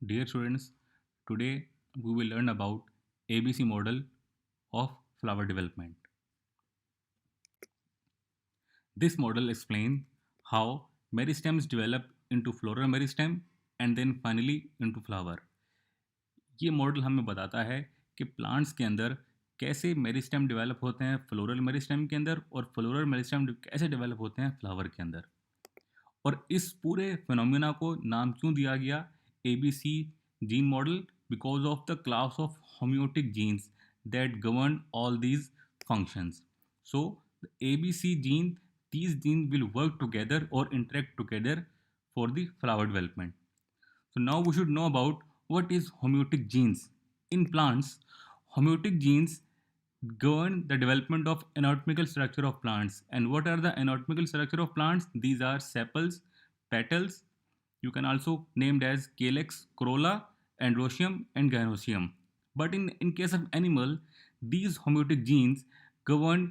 Dear students, today we will learn about ABC model of flower development. This model explains how meristems develop into floral meristem and then finally into flower. ये model हमें बताता है कि plants के अंदर कैसे meristem develop होते हैं फ्लोरल मेरिस्टेम के अंदर और फ्लोरल मेरिस्टेम कैसे डेवलप होते हैं फ्लावर के अंदर। और इस पूरे फिनोमिना को नाम क्यों दिया गया ABC gene model? Because of the class of homeotic genes that govern all these functions. So the ABC gene, these genes will work together or interact together for the flower development. So now we should know about what is homeotic genes. In plants, homeotic genes govern the development of anatomical structure of plants. And what are the anatomical structure of plants? These are sepals, petals. You can also named as calyx, corolla, androecium, and gynoecium. But in case of animal, these homeotic genes govern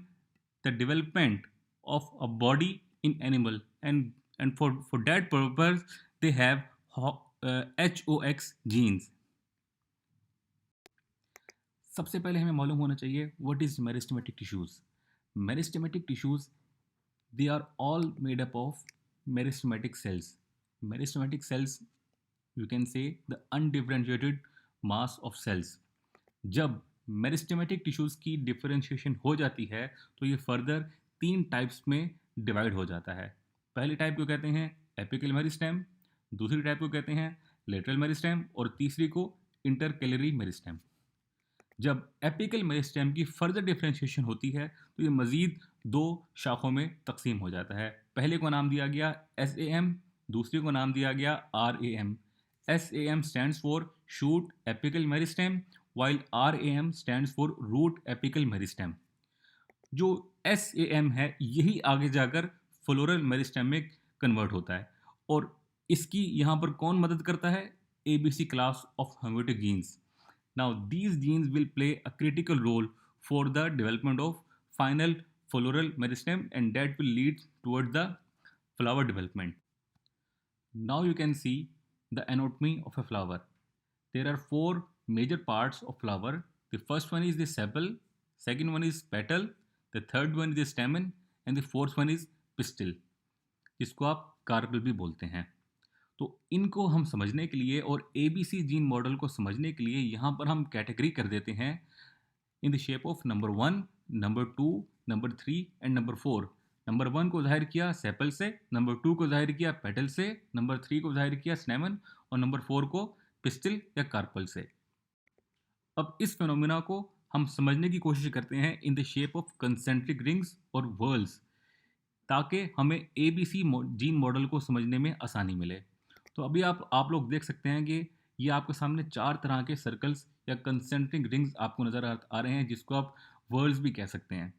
the development of a body in animal, and for that purpose they have HOX genes. सबसे पहले हमें मालूम होना चाहिए what is meristematic tissues. Meristematic tissues, they are all made up of meristematic cells. Meristematic cells, you can say the undifferentiated mass of cells. जब meristematic tissues की differentiation हो जाती है तो ये फर्दर तीन टाइप्स में डिवाइड हो जाता है. पहली टाइप को कहते हैं एपिकल मेरिस्टेम, दूसरी टाइप को कहते हैं लेटरल मेरिस्टेम और तीसरी को इंटरकैलरी मेरिस्टेम. जब एपिकल मेरिस्टेम की फर्दर डिफरेंशिएशन होती है तो ये मज़ीद दो शाखों में तकसीम हो जाता है. पहले को नाम दिया गया SAM, दूसरे को नाम दिया गया RAM. SAM stands for shoot apical meristem while RAM stands for root apical meristem. जो SAM है यही आगे जाकर फ्लोरल मेरिस्टेम में कन्वर्ट होता है और इसकी यहाँ पर कौन मदद करता है? ABC class of homeotic genes. Now these genes will play a critical role for the development of final floral meristem and that will lead toward the flower development. Now you can see the anatomy of a flower. There are four major parts of flower. The first one is the sepal, second one is petal, the third one is the stamen and the fourth one is pistil, जिसको आप carpel भी बोलते हैं. तो इनको हम समझने के लिए और ABC जीन मॉडल को समझने के लिए यहाँ पर हम कैटेगरी कर देते हैं in the shape of number 1, number 2, number 3 and number 4. Number 1 को जाहिर किया सेपल से, नंबर 2 को जाहिर किया पेटल से, नंबर 3 को जाहिर किया स्नेमन और नंबर 4 को पिस्टिल या कार्पल से. अब इस फिनोमिना को हम समझने की कोशिश करते हैं in the shape of concentric rings और वर्ल्स, ताकि हमें ABC जीन मॉडल को समझने में आसानी मिले. तो अभी आप लोग देख सकते हैं कि ये आपके सामने चार तरह के सर्कल्स या कंसेंट्रिक रिंग्स आपको नज़र आ रहे हैं, जिसको आप वर्ल्स भी कह सकते हैं.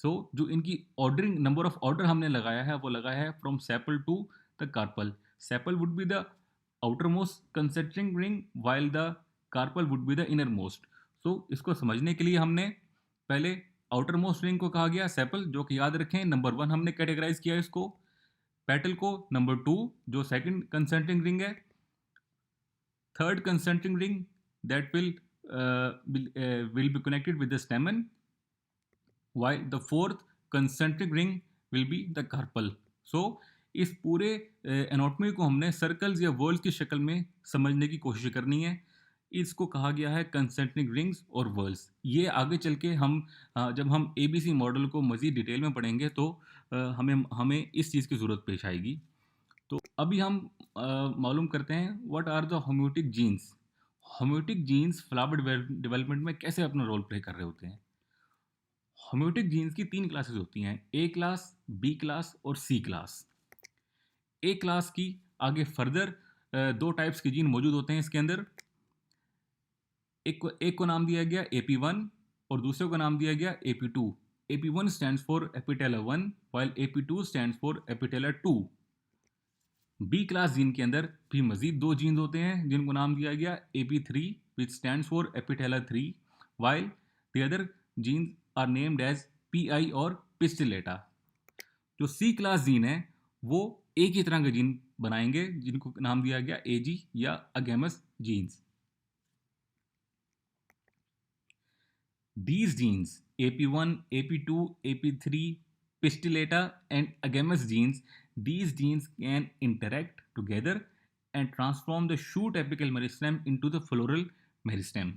जो इनकी ऑर्डरिंग नंबर ऑफ ऑर्डर हमने लगाया है वो लगाया है from sepal to the carpel. Sepal would be the outer most concentric ring while the carpel would be the inner most. इसको समझने के लिए हमने पहले आउटर मोस्ट रिंग को कहा गया सेपल, जो कि याद रखें नंबर 1 हमने कैटेगराइज किया इसको, पेटल को नंबर 2 जो सेकंड कंसेंट्रिक रिंग है, third concentric ring that will be connected with the stamen, while the fourth concentric ring will be the carpel. इस पूरे एनाटॉमी को हमने सर्कल्स या वर्ल्स की शक्ल में समझने की कोशिश करनी है. इसको कहा गया है कंसेंट्रिक रिंग्स और वर्ल्स. ये आगे चल के हम जब हम ABC मॉडल को मज़ीद डिटेल में पढ़ेंगे तो हमें इस चीज़ की ज़रूरत पेश आएगी. तो अभी हम मालूम करते हैं what are the homeotic genes. Homeotic genes flower development में कैसे अपना रोल प्ले कर रहे होते हैं. होम्योटिक जीन्स की 3 क्लासेस होती हैं, A क्लास, B क्लास और C क्लास. A क्लास की आगे फर्दर 2 टाइप्स के जीन मौजूद होते हैं इसके अंदर. एक को नाम दिया गया AP1 और दूसरे को नाम दिया गया AP2. AP1 stands for apetala 1 while AP2 stands for apetala 2. B class gene के अंदर भी मजीद 2 जीन्स होते हैं जिनको नाम दिया गया AP3 which stands for epiteller 3 while the other genes are named as PI और pistillata. जो C क्लास जीन है वो एक ही तरह का जीन बनाएंगे जिनको नाम दिया गया एजी या अगेमस jeans. These genes, AP1, AP2, AP3, pistillata, and agamous genes, these genes can interact together and transform the shoot apical meristem into the floral meristem.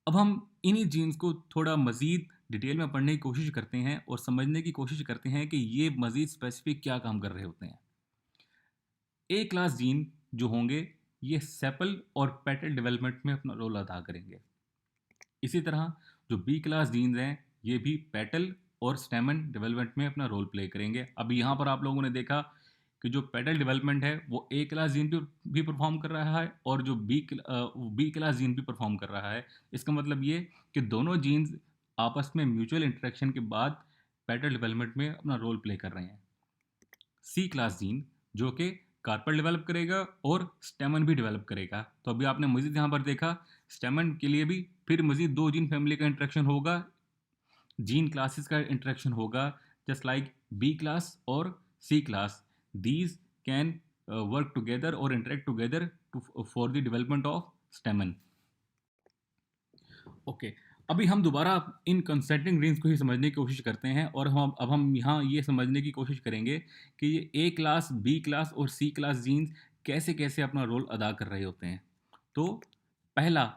अब हम इन्हीं जीन्स को थोड़ा मज़ीद डिटेल में पढ़ने की कोशिश करते हैं और समझने की कोशिश करते हैं कि ये मज़ीद स्पेसिफिक क्या काम कर रहे होते हैं। ए क्लास जीन जो होंगे ये सेपल और पेटल डेवलपमेंट में अपना रोल अदा करेंगे। इसी तरह जो बी क्लास जीन्स हैं ये भी पेटल और स्टेमन डेवलपमेंट में अपना रोल प्ले करेंगे। अब यहाँ पर आप लोगों ने देखा कि जो पेटल डेवलपमेंट है वो ए क्लास जीन भी परफॉर्म कर रहा है और जो बी क्लास जीन भी परफॉर्म कर रहा है। इसका मतलब ये कि दोनों जीन्स आपस में म्यूचुअल इंटरेक्शन के बाद पेटल डेवलपमेंट में अपना रोल प्ले कर रहे हैं। सी क्लास जीन जो कि कार्पल डेवलप करेगा और स्टेमन भी डेवलप करेगा। तो अभी आपने मजीद यहाँ पर देखा स्टेमन के लिए भी फिर मजीद दो जीन फैमिली का इंटरेक्शन होगा, जीन क्लासेस का इंटरेक्शन होगा, जस्ट लाइक बी क्लास और C class. These can work together और interact together for the development of stamen. Okay, अभी हम दोबारा इन कंसेंट्रिक रिंग्स को ही समझने की कोशिश करते हैं और हम यहाँ ये समझने की कोशिश करेंगे कि ये ए क्लास, बी क्लास और सी क्लास जीन्स कैसे कैसे अपना रोल अदा कर रहे होते हैं। तो पहला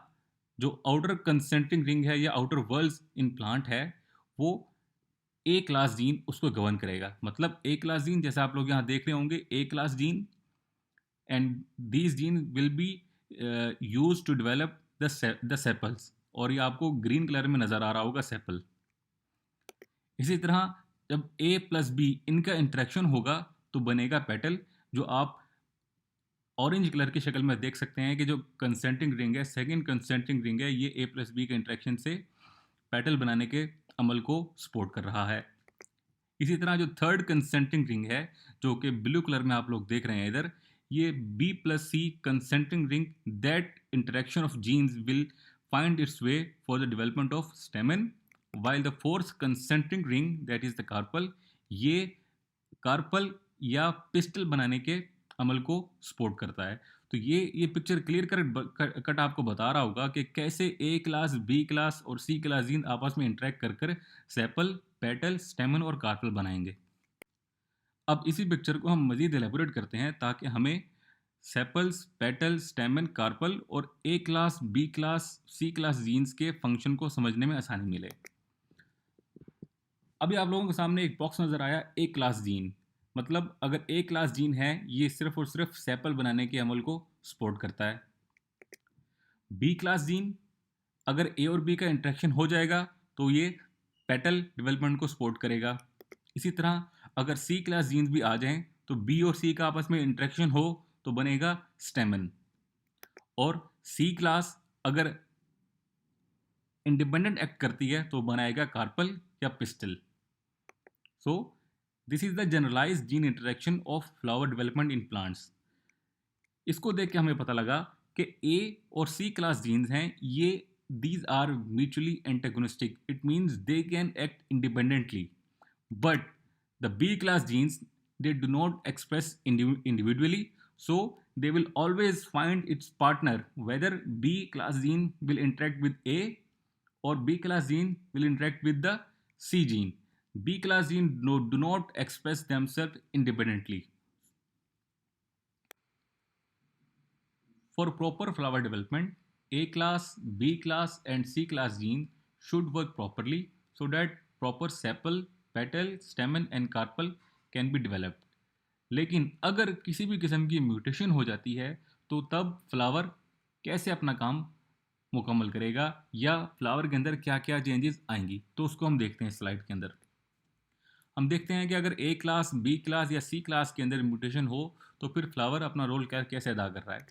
जो आउटर कंसेंट्रिक रिंग है या आउटर वर्ल्स इन प्लांट है वो ए क्लास जीन उसको गवर्न करेगा। मतलब ए क्लास जीन जैसा आप लोग यहाँ देख रहे होंगे A class gene and these gene will be use to develop the sepals और ये आपको ग्रीन कलर में नज़र आ रहा होगा सेपल। इसी तरह जब ए प्लस बी इनका इंटरेक्शन होगा तो बनेगा पेटल, जो आप ऑरेंज कलर की शक्ल में देख सकते हैं कि जो कंसेंट्रिक रिंग है, सेकंड कंसेंट्रिक रिंग है, ये ए प्लस बी के इंटरेक्शन से पेटल बनाने के अमल को सपोर्ट कर रहा है। इसी तरह जो थर्ड कंसेंट्रिक रिंग है जो कि ब्लू कलर में आप लोग देख रहे हैं इधर, ये B plus C concentric ring, that interaction of genes will find its way for the development of stamen, while the fourth concentric ring that is the carpel, ये कार्पल या पिस्टल बनाने के अमल को सपोर्ट करता है। तो ये पिक्चर क्लियर कट आपको बता रहा होगा कि कैसे ए क्लास, बी क्लास और सी क्लास जीन आपस में इंटरेक्ट कर कर सेपल, पेटल, स्टेमन और कार्पल बनाएंगे। अब इसी पिक्चर को हम मज़ीद एलेबोरेट करते हैं ताकि हमें सेपल्स, पेटल, स्टेमन, कार्पल और ए क्लास, बी क्लास, सी क्लास जीन्स के फंक्शन को समझने में आसानी मिले। अभी आप लोगों के सामने एक बॉक्स नज़र आया ए क्लास जीन। मतलब अगर ए क्लास जीन है ये सिर्फ और सिर्फ सेपल बनाने के अमल को सपोर्ट करता है। बी क्लास जीन अगर ए और बी का इंटरेक्शन हो जाएगा तो ये पेटल डेवलपमेंट को सपोर्ट करेगा। इसी तरह अगर सी क्लास जीन्स भी आ जाएं तो बी और सी का आपस में इंटरेक्शन हो तो बनेगा स्टेमन। और सी क्लास अगर इंडिपेंडेंट एक्ट करती है तो बनाएगा कार्पल या pistil. So this is the generalised gene interaction of flower development in plants. इसको देख के हमें पता लगा कि ए और सी क्लास जीन्स हैं ये these are mutually antagonistic. It means they can act independently. But the B class genes, they do not express individually, so they will always find its partner, whether B class gene will interact with A or B class gene will interact with the C gene. B class gene do not express themselves independently. For proper flower development, A class, B class and C class genes should work properly so that proper sepal, petal, stamen and carpel can be developed. लेकिन अगर किसी भी किस्म की mutation हो जाती है तो तब फ्लावर कैसे अपना काम मुकम्मल करेगा या फ्लावर के अंदर क्या क्या चेंजेस आएंगी, तो उसको हम देखते हैं स्लाइड के अंदर। हम देखते हैं कि अगर ए क्लास, बी क्लास या सी क्लास के अंदर म्यूटेशन हो तो फिर फ्लावर अपना रोल कैसे अदा कर रहा है।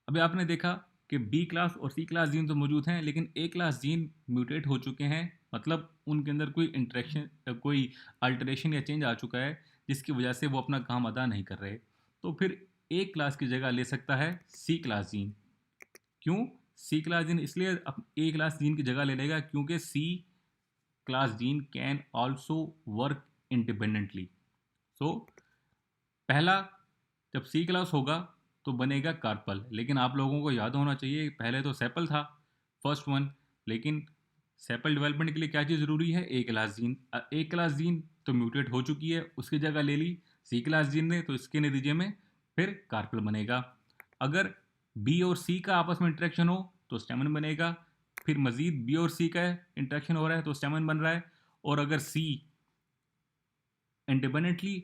अभी आपने देखा कि बी क्लास और सी क्लास जीन तो मौजूद हैं लेकिन ए क्लास जीन म्यूटेट हो चुके हैं, मतलब उनके अंदर कोई इंटरेक्शन, कोई अल्टरेशन या चेंज आ चुका है जिसकी वजह से वो अपना काम अदा नहीं कर रहे। तो फिर ए क्लास की जगह ले सकता है सी क्लास जीन। क्यों सी क्लास जीन? इसलिए ए क्लास जीन की जगह ले लेगा क्योंकि C class gene can also work independently. So पहला जब सी क्लास होगा तो बनेगा कार्पल, लेकिन आप लोगों को याद होना चाहिए पहले तो सेपल था फर्स्ट वन, लेकिन सेपल डेवलपमेंट के लिए क्या चीज़ ज़रूरी है, ए क्लास जीन। ए क्लास जीन तो म्यूटेट हो चुकी है, उसकी जगह ले ली सी क्लास जीन ने, तो इसके नतीजे में फिर कार्पल बनेगा। अगर बी और सी का आपस में इंटरेक्शन हो तो स्टेमन बनेगा, फिर मजीद बी और सी का इंटरेक्शन हो रहा है तो स्टेमन बन रहा है, और अगर सी इंडिपेंडेंटली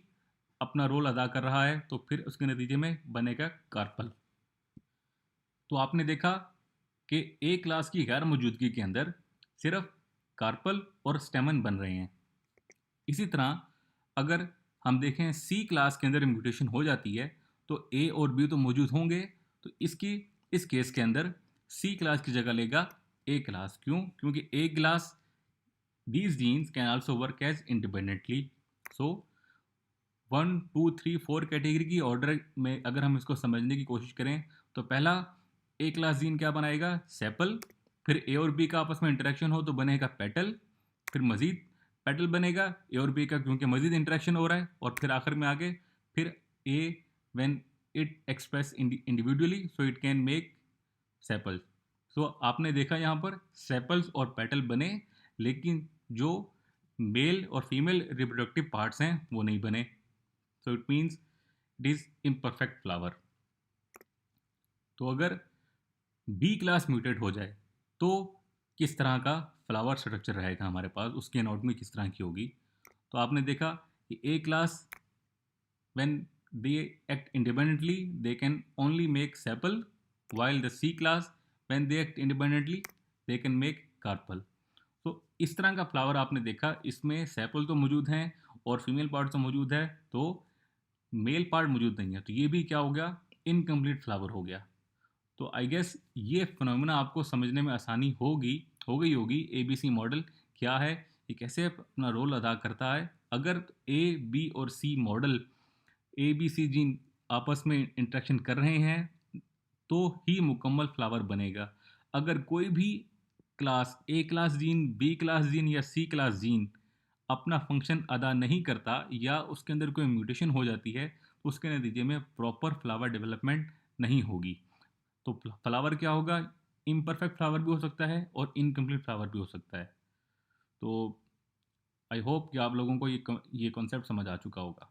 अपना रोल अदा कर रहा है तो फिर उसके नतीजे में बनेगा कार्पल। तो आपने देखा कि ए क्लास की गैर मौजूदगी के अंदर सिर्फ कार्पल और स्टेमन बन रहे हैं। इसी तरह अगर हम देखें सी क्लास के अंदर म्यूटेशन हो जाती है तो ए और बी तो मौजूद होंगे, तो इस केस के अंदर सी क्लास की जगह लेगा ए क्लास। क्यों? क्योंकि ए class these genes can also work as independently. So 1 2 3 4 category की ऑर्डर में अगर हम इसको समझने की कोशिश करें तो पहला ए क्लास जीन क्या बनाएगा, सेपल, फिर ए और बी का आपस में इंटरेक्शन हो तो बनेगा पेटल, फिर मजीद पेटल बनेगा ए और बी का क्योंकि मजीद इंटरेक्शन हो रहा है, और फिर आखिर में आगे फिर A when it express individually so it can make sepals. So आपने देखा यहाँ पर सेपल्स और पेटल बने, लेकिन जो मेल और फीमेल रिप्रोडक्टिव पार्ट्स हैं वो नहीं बने। So it means it is imperfect flower. तो अगर बी क्लास म्यूटेट हो जाए तो किस तरह का फ्लावर स्ट्रक्चर रहेगा हमारे पास, उसकी एनाटॉमी किस तरह की होगी। तो आपने देखा कि ए class when they act independently they can only make sepal, while the C class when they act independently they can make carpel। तो इस तरह का फ्लावर आपने देखा, इसमें सेपल तो मौजूद हैं और फीमेल पार्ट तो मौजूद है, तो मेल पार्ट मौजूद नहीं है, तो ये भी क्या हो गया, इनकम्प्लीट फ्लावर हो गया। तो आई गेस ये फिनोमेना आपको समझने में आसानी हो गई होगी ABC मॉडल क्या है, ये कैसे अपना रोल अदा करता है। अगर A B और C मॉडल ABC जीन आपस में इंटरेक्शन कर रहे हैं तो ही मुकम्मल फ्लावर बनेगा। अगर कोई भी class A class gene, B class gene या सी क्लास जीन अपना फंक्शन अदा नहीं करता या उसके अंदर कोई म्यूटेशन हो जाती है तो उसके नतीजे में प्रॉपर फ्लावर डेवलपमेंट नहीं होगी। तो फ्लावर क्या होगा, इम्परफेक्ट फ्लावर भी हो सकता है और इनकम्प्लीट फ्लावर भी हो सकता है। तो आई होप कि आप लोगों को ये कॉन्सेप्ट समझ आ चुका होगा।